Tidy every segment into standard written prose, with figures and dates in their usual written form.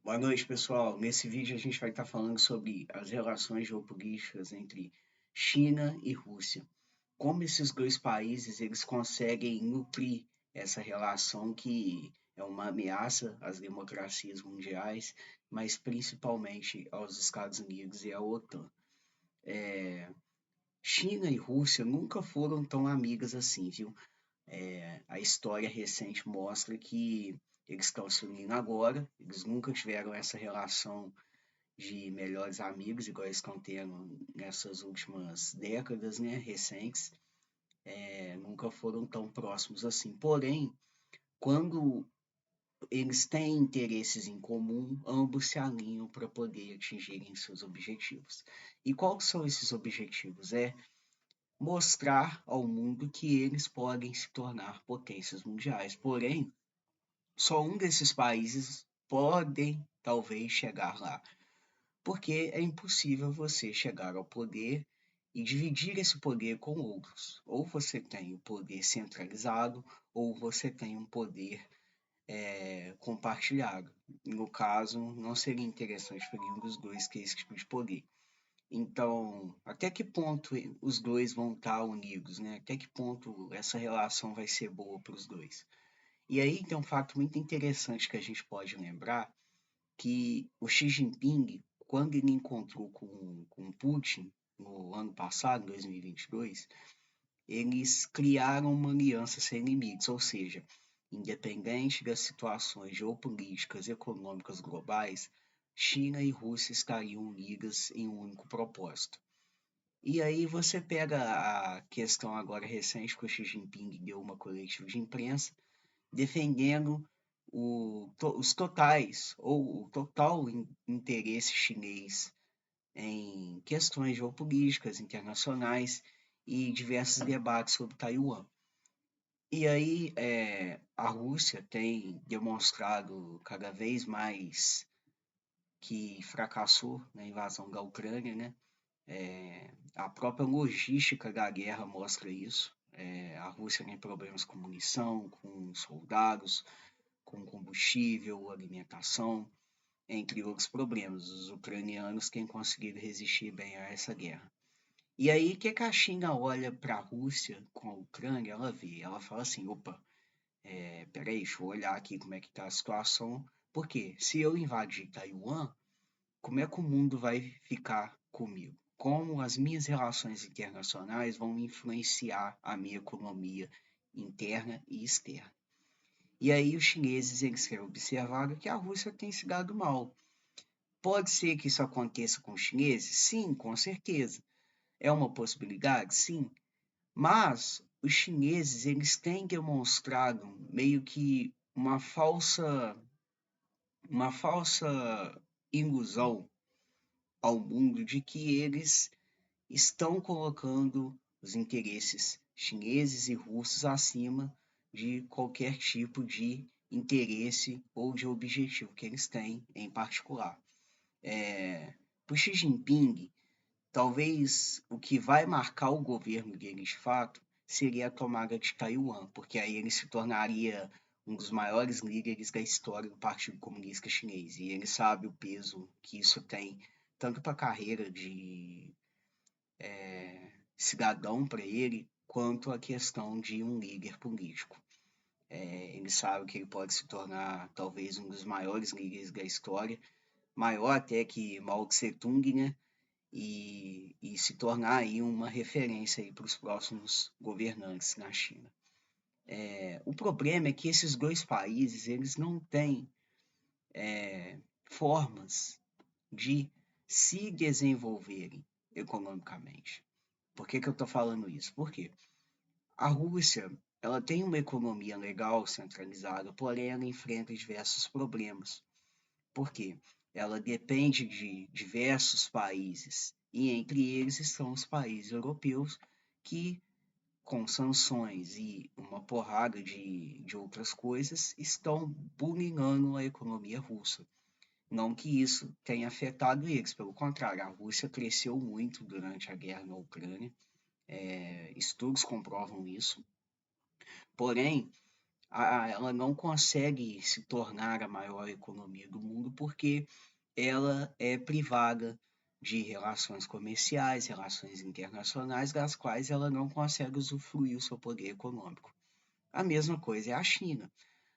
Boa noite, pessoal. Nesse vídeo a gente vai estar falando sobre as relações geopolíticas entre China e Rússia. Como esses dois países eles conseguem nutrir essa relação que é uma ameaça às democracias mundiais, mas principalmente aos Estados Unidos e à OTAN. China e Rússia nunca foram tão amigas assim, viu? A história recente mostra que eles estão se unindo agora, eles nunca tiveram essa relação de melhores amigos, igual eles estão tendo nessas últimas décadas, né, recentes, nunca foram tão próximos assim. Porém, quando eles têm interesses em comum, ambos se alinham para poder atingirem seus objetivos. E quais são esses objetivos? É mostrar ao mundo que eles podem se tornar potências mundiais. Porém, só um desses países podem talvez chegar lá, porque é impossível você chegar ao poder e dividir esse poder com outros. Ou você tem o poder centralizado, ou você tem um poder compartilhado. No caso, não seria interessante para nenhum dos dois ter esse tipo de poder. Então, até que ponto os dois vão estar unidos, né? Até que ponto essa relação vai ser boa para os dois? E aí tem um fato muito interessante que a gente pode lembrar, que o Xi Jinping, quando ele encontrou com Putin no ano passado, 2022, eles criaram uma aliança sem limites, ou seja, independente das situações geopolíticas e econômicas globais, China e Rússia estariam unidas em um único propósito. E aí você pega a questão agora recente que o Xi Jinping deu uma coletiva de imprensa defendendo os totais ou o total interesse chinês em questões geopolíticas internacionais e diversos debates sobre Taiwan. E aí a Rússia tem demonstrado cada vez mais que fracassou na invasão da Ucrânia, né? A própria logística da guerra mostra isso. A Rússia tem problemas com munição, com soldados, com combustível, alimentação, entre outros problemas. Os ucranianos têm conseguido resistir bem a essa guerra. E aí, o que a China olha para a Rússia com a Ucrânia, ela vê, ela fala assim, opa, peraí, deixa eu olhar aqui como é que está a situação, porque se eu invadir Taiwan, como é que o mundo vai ficar comigo? Como as minhas relações internacionais vão influenciar a minha economia interna e externa? E aí os chineses eles querem observar que a Rússia tem se dado mal. Pode ser que isso aconteça com os chineses? Sim, com certeza. É uma possibilidade? Sim. Mas os chineses eles têm demonstrado meio que uma falsa ilusão ao mundo de que eles estão colocando os interesses chineses e russos acima de qualquer tipo de interesse ou de objetivo que eles têm em particular. Para o Xi Jinping, talvez o que vai marcar o governo dele de fato seria a tomada de Taiwan, porque aí ele se tornaria um dos maiores líderes da história do Partido Comunista Chinês. E ele sabe o peso que isso tem, tanto para a carreira de cidadão para ele, quanto a questão de um líder político. Ele sabe que ele pode se tornar talvez um dos maiores líderes da história, maior até que Mao Tse Tung, né? E se tornar aí uma referência para os próximos governantes na China. O problema é que esses dois países eles não têm formas de se desenvolverem economicamente. Por que eu estou falando isso? Porque a Rússia, ela tem uma economia legal, centralizada, porém ela enfrenta diversos problemas. Por quê? Ela depende de diversos países, e entre eles estão os países europeus que, com sanções e uma porrada de outras coisas, estão bulinando a economia russa. Não que isso tenha afetado eles, pelo contrário, a Rússia cresceu muito durante a guerra na Ucrânia, estudos comprovam isso. Porém, ela não consegue se tornar a maior economia do mundo porque ela é privada de relações comerciais, relações internacionais, das quais ela não consegue usufruir o seu poder econômico. A mesma coisa é a China.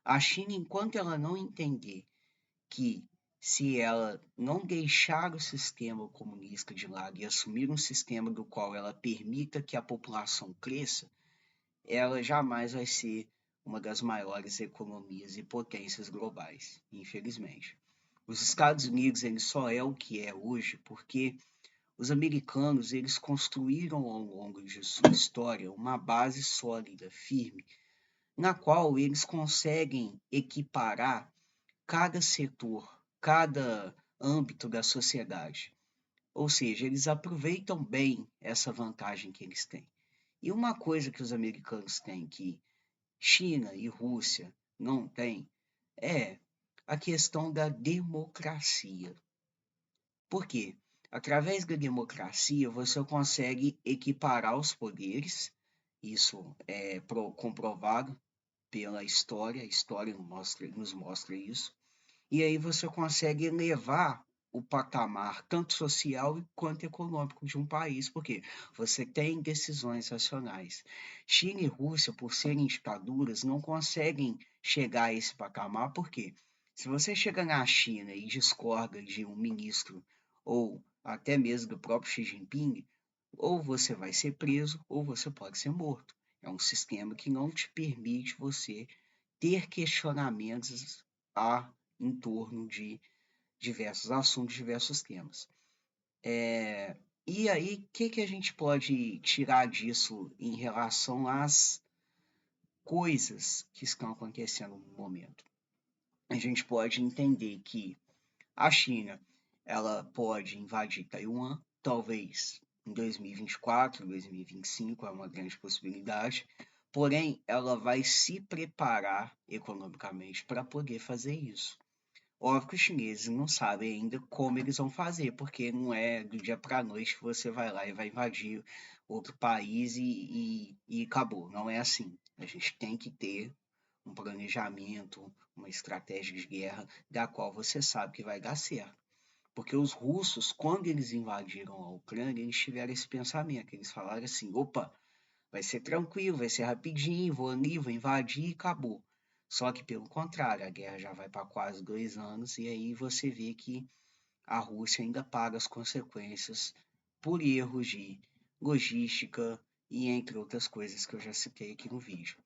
A China, enquanto ela não entender que se ela não deixar o sistema comunista de lado e assumir um sistema do qual ela permita que a população cresça, ela jamais vai ser uma das maiores economias e potências globais, infelizmente. Os Estados Unidos ele só é o que é hoje porque os americanos eles construíram ao longo de sua história uma base sólida, firme, na qual eles conseguem equiparar cada setor, cada âmbito da sociedade. Ou seja, eles aproveitam bem essa vantagem que eles têm. E uma coisa que os americanos têm que China e Rússia não têm é a questão da democracia. Por quê? Através da democracia você consegue equiparar os poderes, isso é comprovado pela história, a história nos mostra isso. E aí você consegue elevar o patamar tanto social quanto econômico de um país, porque você tem decisões racionais. China e Rússia, por serem ditaduras, não conseguem chegar a esse patamar, porque se você chega na China e discorda de um ministro ou até mesmo do próprio Xi Jinping, ou você vai ser preso ou você pode ser morto. É um sistema que não te permite você ter questionamentos em torno de diversos assuntos, diversos temas. E aí, o que a gente pode tirar disso em relação às coisas que estão acontecendo no momento? A gente pode entender que a China ela pode invadir Taiwan, talvez em 2024, 2025, é uma grande possibilidade, porém ela vai se preparar economicamente para poder fazer isso. Óbvio que os chineses não sabem ainda como eles vão fazer, porque não é do dia para a noite que você vai lá e vai invadir outro país e acabou. Não é assim. A gente tem que ter um planejamento, uma estratégia de guerra da qual você sabe que vai dar certo. Porque os russos, quando eles invadiram a Ucrânia, eles tiveram esse pensamento. Eles falaram assim: opa, vai ser tranquilo, vai ser rapidinho, vou ali, vou invadir e acabou. Só que pelo contrário, a guerra já vai para quase 2 anos e aí você vê que a Rússia ainda paga as consequências por erros de logística e entre outras coisas que eu já citei aqui no vídeo.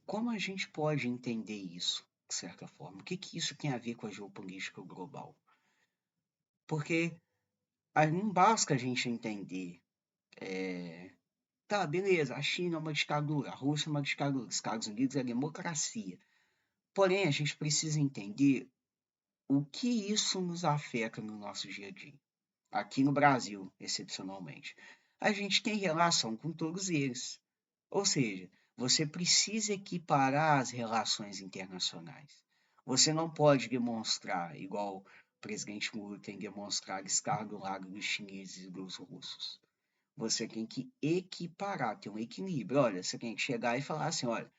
Como a gente pode entender isso, de certa forma? O que isso tem a ver com a geopolítica global? Porque não basta a gente entender tá, beleza, a China é uma ditadura, a Rússia é uma ditadura, os Estados Unidos é democracia. Porém, a gente precisa entender o que isso nos afeta no nosso dia a dia. Aqui no Brasil, excepcionalmente. A gente tem relação com todos eles. Ou seja, você precisa equiparar as relações internacionais. Você não pode demonstrar, igual o presidente Lula tem demonstrado, estar do lado dos chineses e dos russos. Você tem que equiparar, ter um equilíbrio. Olha, você tem que chegar e falar assim: olha,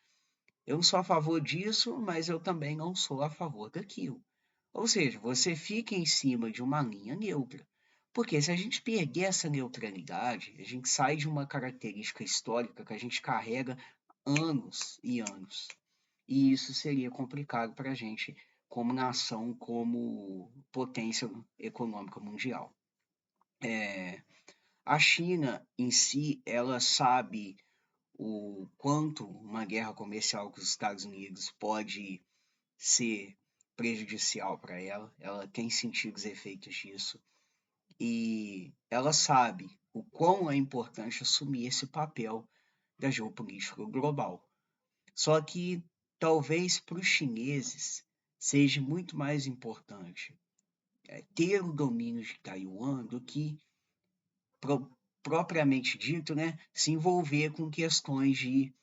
eu não sou a favor disso, mas eu também não sou a favor daquilo. Ou seja, você fica em cima de uma linha neutra. Porque se a gente perder essa neutralidade, a gente sai de uma característica histórica que a gente carrega anos e anos. E isso seria complicado para a gente como nação, como potência econômica mundial. A China em si, ela sabe o quanto uma guerra comercial com os Estados Unidos pode ser prejudicial para ela. Ela tem sentido os efeitos disso e ela sabe o quão é importante assumir esse papel da geopolítica global. Só que talvez para os chineses seja muito mais importante ter o domínio de Taiwan do que propriamente dito, né, se envolver com questões de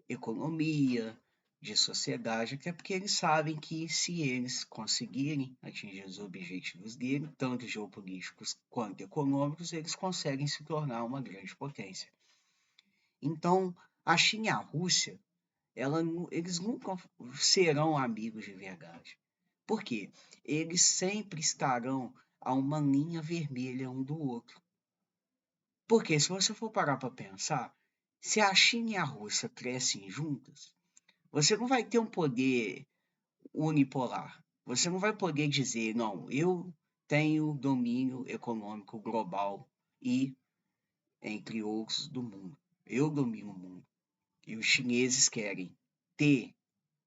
economia, de sociedade, até porque eles sabem que se eles conseguirem atingir os objetivos dele, tanto geopolíticos quanto econômicos, eles conseguem se tornar uma grande potência. Então, a China e a Rússia, eles nunca serão amigos de verdade. Por quê? Eles sempre estarão a uma linha vermelha um do outro. Porque se você for parar para pensar, se a China e a Rússia crescem juntas, você não vai ter um poder unipolar. Você não vai poder dizer, não, eu tenho domínio econômico global e entre outros do mundo. Eu domino o mundo. E os chineses querem ter,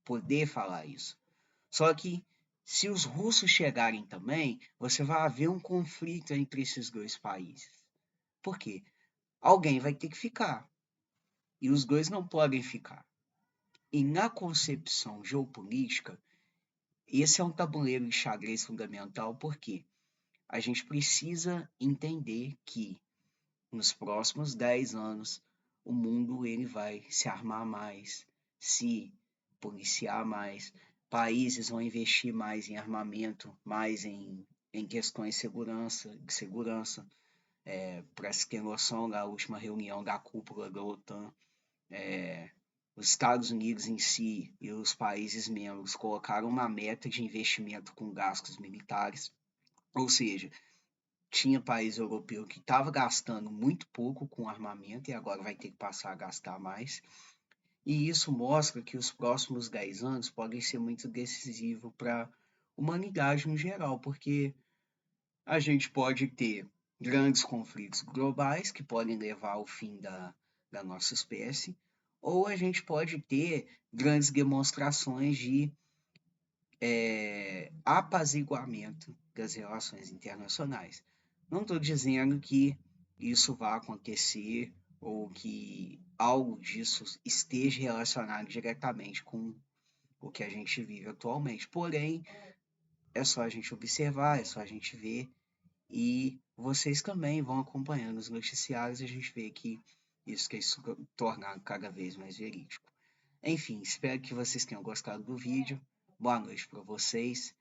poder falar isso. Só que se os russos chegarem também, você vai haver um conflito entre esses dois países. Por quê? Alguém vai ter que ficar. E os dois não podem ficar. E na concepção geopolítica, esse é um tabuleiro de xadrez fundamental, porque a gente precisa entender que nos próximos 10 anos o mundo ele vai se armar mais, se policiar mais, países vão investir mais em armamento, mais em questões de segurança. Para se ter noção, na última reunião da cúpula da OTAN, os Estados Unidos em si e os países membros colocaram uma meta de investimento com gastos militares, ou seja, tinha país europeu que estava gastando muito pouco com armamento e agora vai ter que passar a gastar mais. E isso mostra que os próximos 10 anos podem ser muito decisivos para a humanidade no geral, porque a gente pode ter grandes conflitos globais que podem levar ao fim da nossa espécie, ou a gente pode ter grandes demonstrações de apaziguamento das relações internacionais. Não estou dizendo que isso vai acontecer ou que algo disso esteja relacionado diretamente com o que a gente vive atualmente. Porém, é só a gente observar, é só a gente ver e vocês também vão acompanhando os noticiários e a gente vê que isso quer se tornar cada vez mais verídico. Enfim, espero que vocês tenham gostado do vídeo. Boa noite para vocês.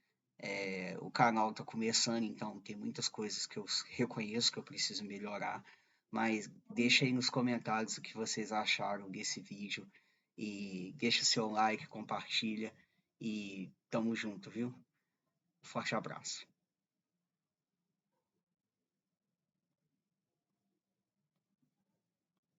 O canal está começando, então tem muitas coisas que eu reconheço que eu preciso melhorar. Mas deixa aí nos comentários o que vocês acharam desse vídeo. E deixa seu like, compartilha. E tamo junto, viu? Forte abraço.